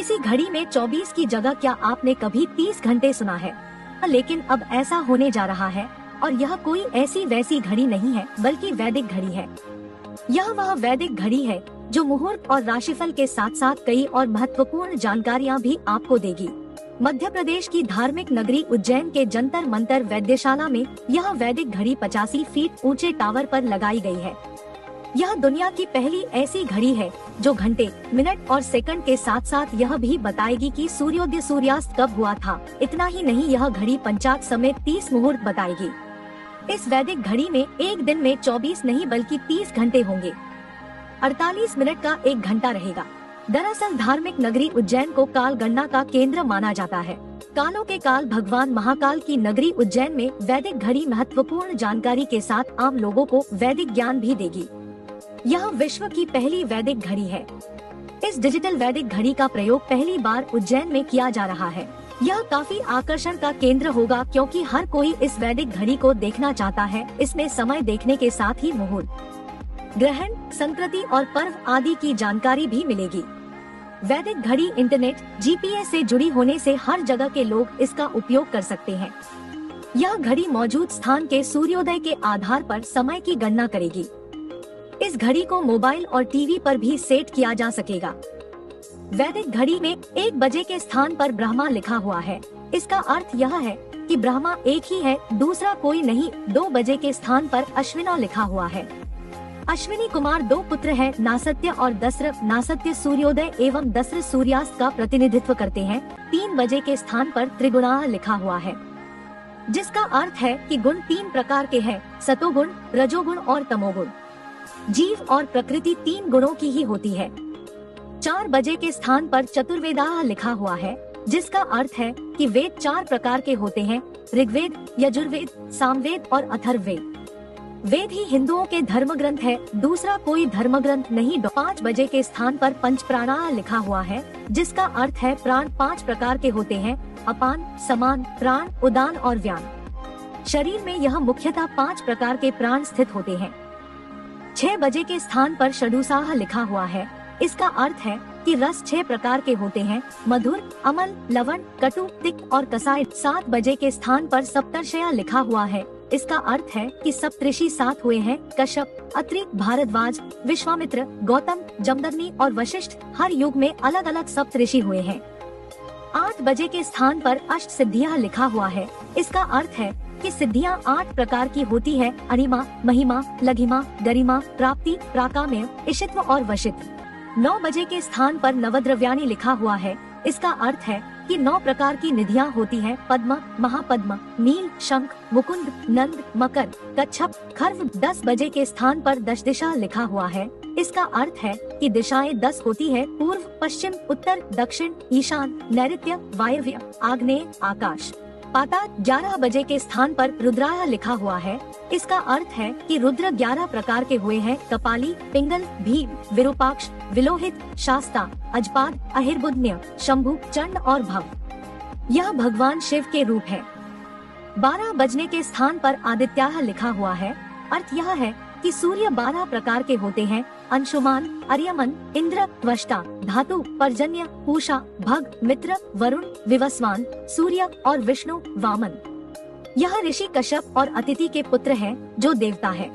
किसी घड़ी में 24 की जगह क्या आपने कभी 30 घंटे सुना है? लेकिन अब ऐसा होने जा रहा है, और यह कोई ऐसी वैसी घड़ी नहीं है बल्कि वैदिक घड़ी है। यह वह वैदिक घड़ी है जो मुहूर्त और राशिफल के साथ साथ कई और महत्वपूर्ण जानकारियाँ भी आपको देगी। मध्य प्रदेश की धार्मिक नगरी उज्जैन के जंतर मंतर वैद्यशाला में यह वैदिक घड़ी 85 फीट ऊंचे टावर पर लगाई गई है। यह दुनिया की पहली ऐसी घड़ी है जो घंटे, मिनट और सेकंड के साथ साथ यह भी बताएगी कि सूर्योदय सूर्यास्त कब हुआ था। इतना ही नहीं, यह घड़ी पंचांग समेत 30 मुहूर्त बताएगी। इस वैदिक घड़ी में एक दिन में 24 नहीं बल्कि 30 घंटे होंगे। 48 मिनट का एक घंटा रहेगा। दरअसल धार्मिक नगरी उज्जैन को काल गणना का केंद्र माना जाता है। कालों के काल भगवान महाकाल की नगरी उज्जैन में वैदिक घड़ी महत्वपूर्ण जानकारी के साथ आम लोगों को वैदिक ज्ञान भी देगी। यह विश्व की पहली वैदिक घड़ी है। इस डिजिटल वैदिक घड़ी का प्रयोग पहली बार उज्जैन में किया जा रहा है। यह काफी आकर्षण का केंद्र होगा क्योंकि हर कोई इस वैदिक घड़ी को देखना चाहता है। इसमें समय देखने के साथ ही मुहूर्त, ग्रहण, संकृति और पर्व आदि की जानकारी भी मिलेगी। वैदिक घड़ी इंटरनेट, जीपीएस से जुड़ी होने से हर जगह के लोग इसका उपयोग कर सकते हैं। यह घड़ी मौजूद स्थान के सूर्योदय के आधार पर समय की गणना करेगी। इस घड़ी को मोबाइल और टीवी पर भी सेट किया जा सकेगा। वैदिक घड़ी में 1 बजे के स्थान पर ब्रह्मा लिखा हुआ है। इसका अर्थ यह है कि ब्रह्मा एक ही है, दूसरा कोई नहीं। 2 बजे के स्थान पर अश्विना लिखा हुआ है। अश्विनी कुमार 2 पुत्र हैं, नासत्य और दस्र। नासत्य सूर्योदय एवं दस्र सूर्यास्त का प्रतिनिधित्व करते हैं। 3 बजे के स्थान पर त्रिगुणा लिखा हुआ है, जिसका अर्थ है कि गुण 3 प्रकार के हैं, सतोगुण, रजोगुण और तमोगुण। जीव और प्रकृति 3 गुणों की ही होती है। 4 बजे के स्थान पर चतुर्वेदाः लिखा हुआ है, जिसका अर्थ है कि वेद 4 प्रकार के होते हैं, ऋग्वेद, यजुर्वेद, सामवेद और अथर्ववेद। वेद ही हिंदुओं के धर्म ग्रंथ है, दूसरा कोई धर्म ग्रंथ नहीं। 5 बजे के स्थान पर पंच प्राणाः लिखा हुआ है, जिसका अर्थ है प्राण 5 प्रकार के होते हैं, अपान, समान, प्राण, उदान और व्यान। शरीर में यह मुख्यतः 5 प्रकार के प्राण स्थित होते हैं। 6 बजे के स्थान पर षडुसाः लिखा हुआ है। इसका अर्थ है कि रस 6 प्रकार के होते हैं, मधुर, अमल, लवण, कटु, तिक्त और कसाय। 7 बजे के स्थान पर सप्तर्षय लिखा हुआ है। इसका अर्थ है कि सप्तऋषि 7 हुए हैं, कश्यप, अत्रि, भारद्वाज, विश्वामित्र, गौतम, जमदग्नि और वशिष्ठ। हर युग में अलग अलग सप्तऋषि हुए हैं। 8 बजे के स्थान पर अष्ट सिद्धियाँ लिखा हुआ है। इसका अर्थ है कि सिद्धियाँ 8 प्रकार की होती है, अणिमा, महिमा, लघिमा, गरिमा, प्राप्ति, प्राकाम्य, इशित्व और वशित्व। 9 बजे के स्थान पर नवद्रव्याणि लिखा हुआ है। इसका अर्थ है कि 9 प्रकार की निधियाँ होती हैं, पद्म, महापद्म, नील, शंख, मुकुंद, नंद, मकर, कच्छप, खर्व। 10 बजे के स्थान पर दशदिशा लिखा हुआ है। इसका अर्थ है कि दिशाएं 10 होती है, पूर्व, पश्चिम, उत्तर, दक्षिण, ईशान, नैऋत्य, वायव्य, आग्नेय, आकाश, पाताल। 11 बजे के स्थान पर रुद्राय लिखा हुआ है। इसका अर्थ है कि रुद्र 11 प्रकार के हुए हैं, कपाली, पिंगल, भीम, विरूपाक्ष, विलोहित, शास्ता, अजपाद, अहिर्बुद्ध, शंभु, चंड और भव। यह भगवान शिव के रूप है। 12 बजने के स्थान पर आदित्याः लिखा हुआ है। अर्थ यह है कि सूर्य 12 प्रकार के होते हैं, अंशुमान, अर्यमन, इंद्र, त्वष्टा, धातु, पर्जन्य, पूषा, भग, मित्र, वरुण, विवस्वान, सूर्य और विष्णु, वामन। यह ऋषि कश्यप और अतिथि के पुत्र हैं, जो देवता है।